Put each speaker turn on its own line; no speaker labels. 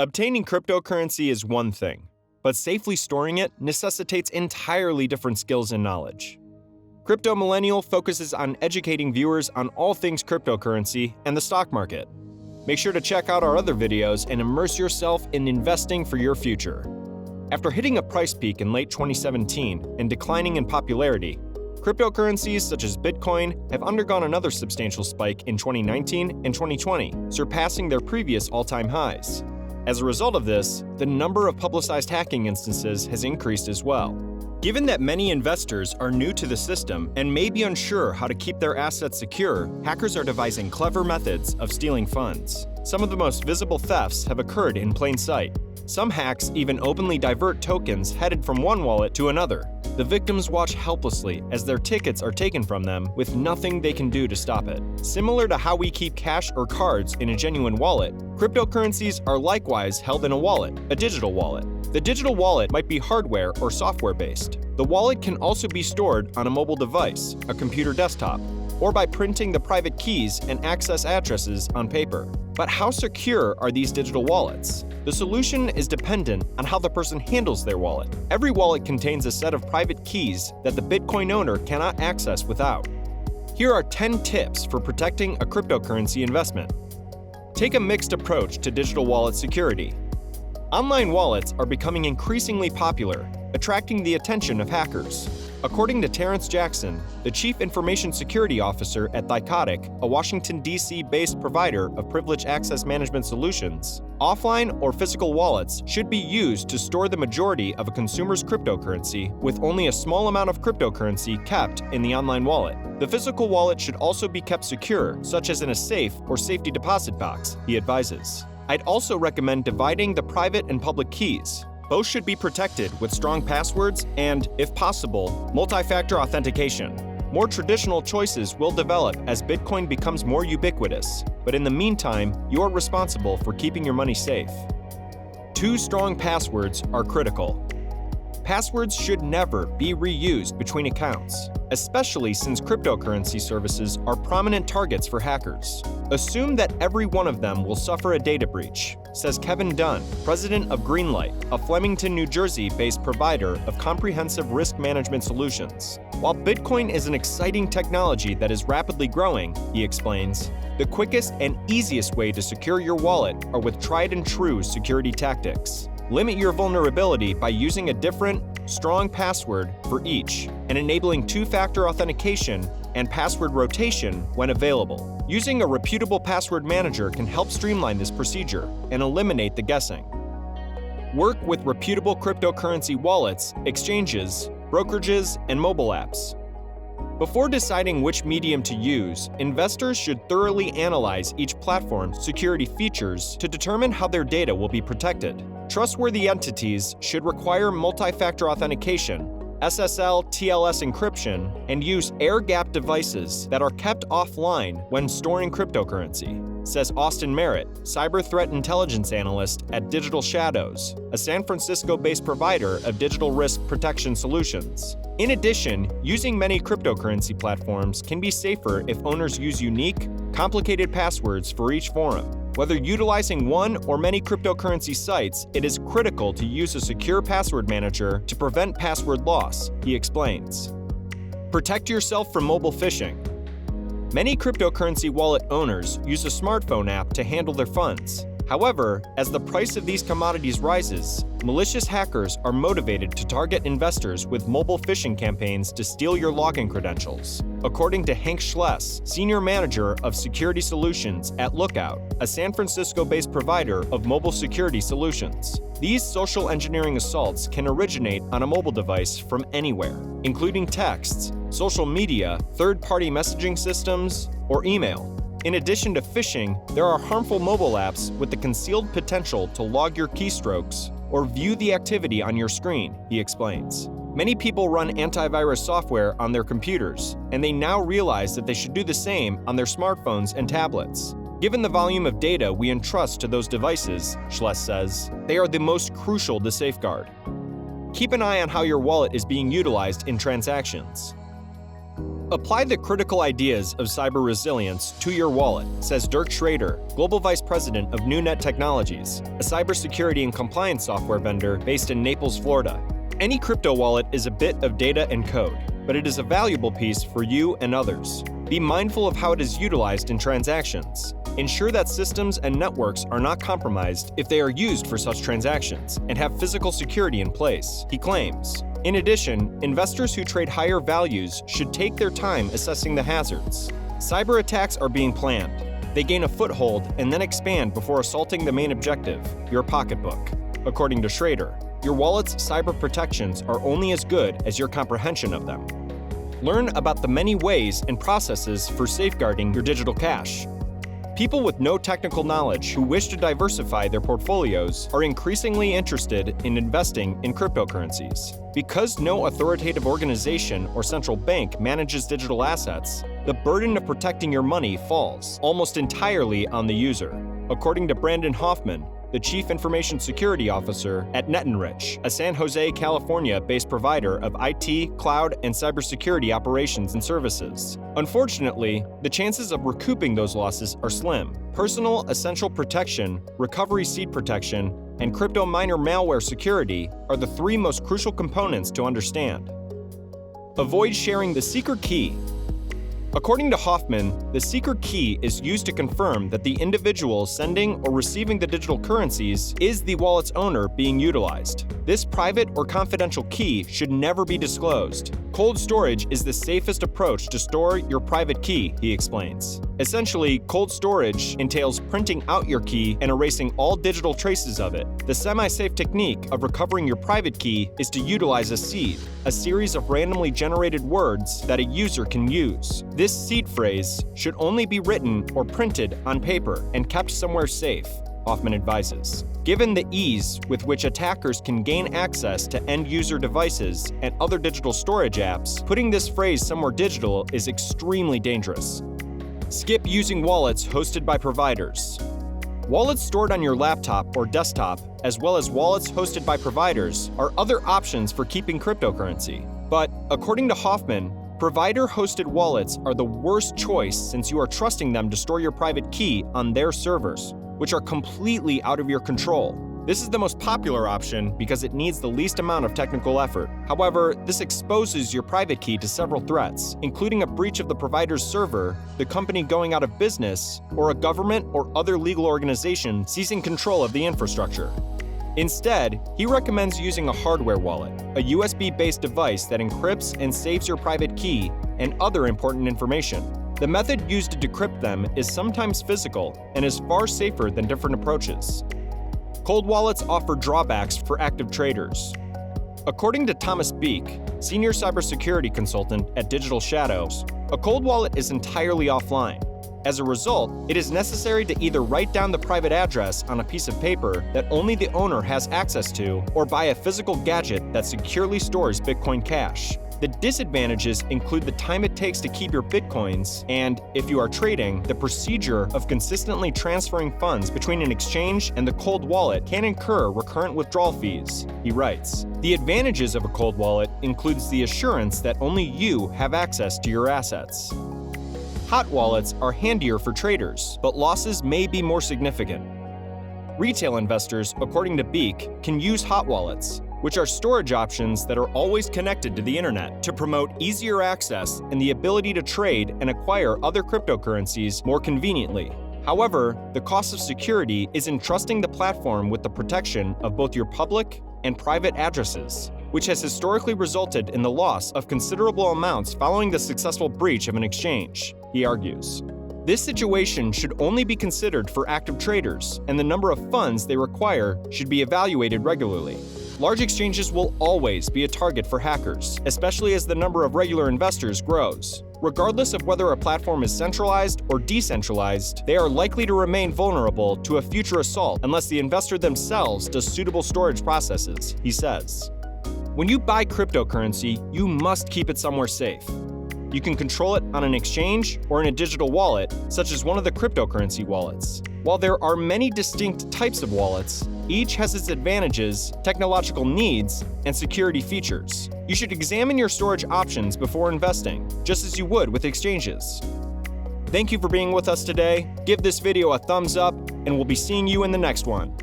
Obtaining cryptocurrency is one thing, but safely storing it necessitates entirely different skills and knowledge. Crypto Millennial focuses on educating viewers on all things cryptocurrency and the stock market. Make sure to check out our other videos and immerse yourself in investing for your future. After hitting a price peak in late 2017 and declining in popularity, cryptocurrencies such as Bitcoin have undergone another substantial spike in 2019 and 2020, surpassing their previous all-time highs. As a result of this, the number of publicized hacking instances has increased as well. Given that many investors are new to the system and may be unsure how to keep their assets secure, hackers are devising clever methods of stealing funds. Some of the most visible thefts have occurred in plain sight. Some hacks even openly divert tokens headed from one wallet to another. The victims watch helplessly as their tickets are taken from them with nothing they can do to stop it. Similar to how we keep cash or cards in a genuine wallet, cryptocurrencies are likewise held in a wallet, a digital wallet. The digital wallet might be hardware or software-based. The wallet can also be stored on a mobile device, a computer desktop, or by printing the private keys and access addresses on paper. But how secure are these digital wallets? The solution is dependent on how the person handles their wallet. Every wallet contains a set of private keys that the Bitcoin owner cannot access without. Here are 10 tips for protecting a cryptocurrency investment. Take a mixed approach to digital wallet security. Online wallets are becoming increasingly popular, attracting the attention of hackers. According to Terrence Jackson, the Chief Information Security Officer at Thycotic, a Washington, D.C.-based provider of privileged access management solutions, offline or physical wallets should be used to store the majority of a consumer's cryptocurrency, with only a small amount of cryptocurrency kept in the online wallet. The physical wallet should also be kept secure, such as in a safe or safety deposit box, he advises. I'd also recommend dividing the private and public keys. Both should be protected with strong passwords and, if possible, multi-factor authentication. More traditional choices will develop as Bitcoin becomes more ubiquitous, but in the meantime, you're responsible for keeping your money safe. 2 strong passwords are critical. Passwords should never be reused between accounts, especially since cryptocurrency services are prominent targets for hackers. Assume that every one of them will suffer a data breach, says Kevin Dunn, president of Greenlight, a Flemington, New Jersey-based provider of comprehensive risk management solutions. While Bitcoin is an exciting technology that is rapidly growing, he explains, the quickest and easiest way to secure your wallet are with tried and true security tactics. Limit your vulnerability by using a different, strong password for each, and enabling 2-factor authentication and password rotation when available. Using a reputable password manager can help streamline this procedure and eliminate the guessing. Work with reputable cryptocurrency wallets, exchanges, brokerages, and mobile apps. Before deciding which medium to use, investors should thoroughly analyze each platform's security features to determine how their data will be protected. Trustworthy entities should require multi-factor authentication, SSL TLS encryption, and use air-gapped devices that are kept offline when storing cryptocurrency, says Austin Merritt, cyber threat intelligence analyst at Digital Shadows, a San Francisco-based provider of digital risk protection solutions. In addition, using many cryptocurrency platforms can be safer if owners use unique, complicated passwords for each forum. Whether utilizing one or many cryptocurrency sites, it is critical to use a secure password manager to prevent password loss, he explains. Protect yourself from mobile phishing. Many cryptocurrency wallet owners use a smartphone app to handle their funds. However, as the price of these commodities rises, malicious hackers are motivated to target investors with mobile phishing campaigns to steal your login credentials, according to Hank Schless, senior manager of security solutions at Lookout, a San Francisco-based provider of mobile security solutions. These social engineering assaults can originate on a mobile device from anywhere, including texts, social media, third-party messaging systems, or email. In addition to phishing, there are harmful mobile apps with the concealed potential to log your keystrokes or view the activity on your screen, he explains. Many people run antivirus software on their computers, and they now realize that they should do the same on their smartphones and tablets. Given the volume of data we entrust to those devices, Schless says, they are the most crucial to safeguard. Keep an eye on how your wallet is being utilized in transactions. Apply the critical ideas of cyber resilience to your wallet, says Dirk Schrader, Global Vice President of NewNet Technologies, a cybersecurity and compliance software vendor based in Naples, Florida. Any crypto wallet is a bit of data and code, but it is a valuable piece for you and others. Be mindful of how it is utilized in transactions. Ensure that systems and networks are not compromised if they are used for such transactions, and have physical security in place, he claims. In addition, investors who trade higher values should take their time assessing the hazards. Cyber attacks are being planned. They gain a foothold and then expand before assaulting the main objective, your pocketbook. According to Schrader, your wallet's cyber protections are only as good as your comprehension of them. Learn about the many ways and processes for safeguarding your digital cash. People with no technical knowledge who wish to diversify their portfolios are increasingly interested in investing in cryptocurrencies. Because no authoritative organization or central bank manages digital assets, the burden of protecting your money falls almost entirely on the user. According to Brandon Hoffman, the Chief Information Security Officer at NetEnrich, a San Jose, California-based provider of IT, cloud, and cybersecurity operations and services. Unfortunately, the chances of recouping those losses are slim. Personal essential protection, recovery seed protection, and crypto miner malware security are the three most crucial components to understand. Avoid sharing the secret key. According to Hoffman, the secret key is used to confirm that the individual sending or receiving the digital currencies is the wallet's owner being utilized. This private or confidential key should never be disclosed. Cold storage is the safest approach to store your private key, he explains. Essentially, cold storage entails printing out your key and erasing all digital traces of it. The semi-safe technique of recovering your private key is to utilize a seed, a series of randomly generated words that a user can use. This seed phrase should only be written or printed on paper and kept somewhere safe, Hoffman advises. Given the ease with which attackers can gain access to end-user devices and other digital storage apps, putting this phrase somewhere digital is extremely dangerous. Skip using wallets hosted by providers. Wallets stored on your laptop or desktop, as well as wallets hosted by providers, are other options for keeping cryptocurrency. But, according to Hoffman, provider-hosted wallets are the worst choice since you are trusting them to store your private key on their servers, which are completely out of your control. This is the most popular option because it needs the least amount of technical effort. However, this exposes your private key to several threats, including a breach of the provider's server, the company going out of business, or a government or other legal organization seizing control of the infrastructure. Instead, he recommends using a hardware wallet, a USB-based device that encrypts and saves your private key and other important information. The method used to decrypt them is sometimes physical and is far safer than different approaches. Cold wallets offer drawbacks for active traders. According to Thomas Beek, senior cybersecurity consultant at Digital Shadows, a cold wallet is entirely offline. As a result, it is necessary to either write down the private address on a piece of paper that only the owner has access to, or buy a physical gadget that securely stores Bitcoin Cash. The disadvantages include the time it takes to keep your Bitcoins and, if you are trading, the procedure of consistently transferring funds between an exchange and the cold wallet can incur recurrent withdrawal fees, he writes. The advantages of a cold wallet includes the assurance that only you have access to your assets. Hot wallets are handier for traders, but losses may be more significant. Retail investors, according to Beek, can use hot wallets, which are storage options that are always connected to the internet, to promote easier access and the ability to trade and acquire other cryptocurrencies more conveniently. However, the cost of security is entrusting the platform with the protection of both your public and private addresses, which has historically resulted in the loss of considerable amounts following the successful breach of an exchange, he argues. This situation should only be considered for active traders, and the number of funds they require should be evaluated regularly. Large exchanges will always be a target for hackers, especially as the number of regular investors grows. Regardless of whether a platform is centralized or decentralized, they are likely to remain vulnerable to a future assault unless the investor themselves does suitable storage processes, he says. When you buy cryptocurrency, you must keep it somewhere safe. You can control it on an exchange or in a digital wallet, such as one of the cryptocurrency wallets. While there are many distinct types of wallets, Each has its advantages, technological needs, and security features. You should examine your storage options before investing, just as you would with exchanges. Thank you for being with us today. Give this video a thumbs up, and we'll be seeing you in the next one.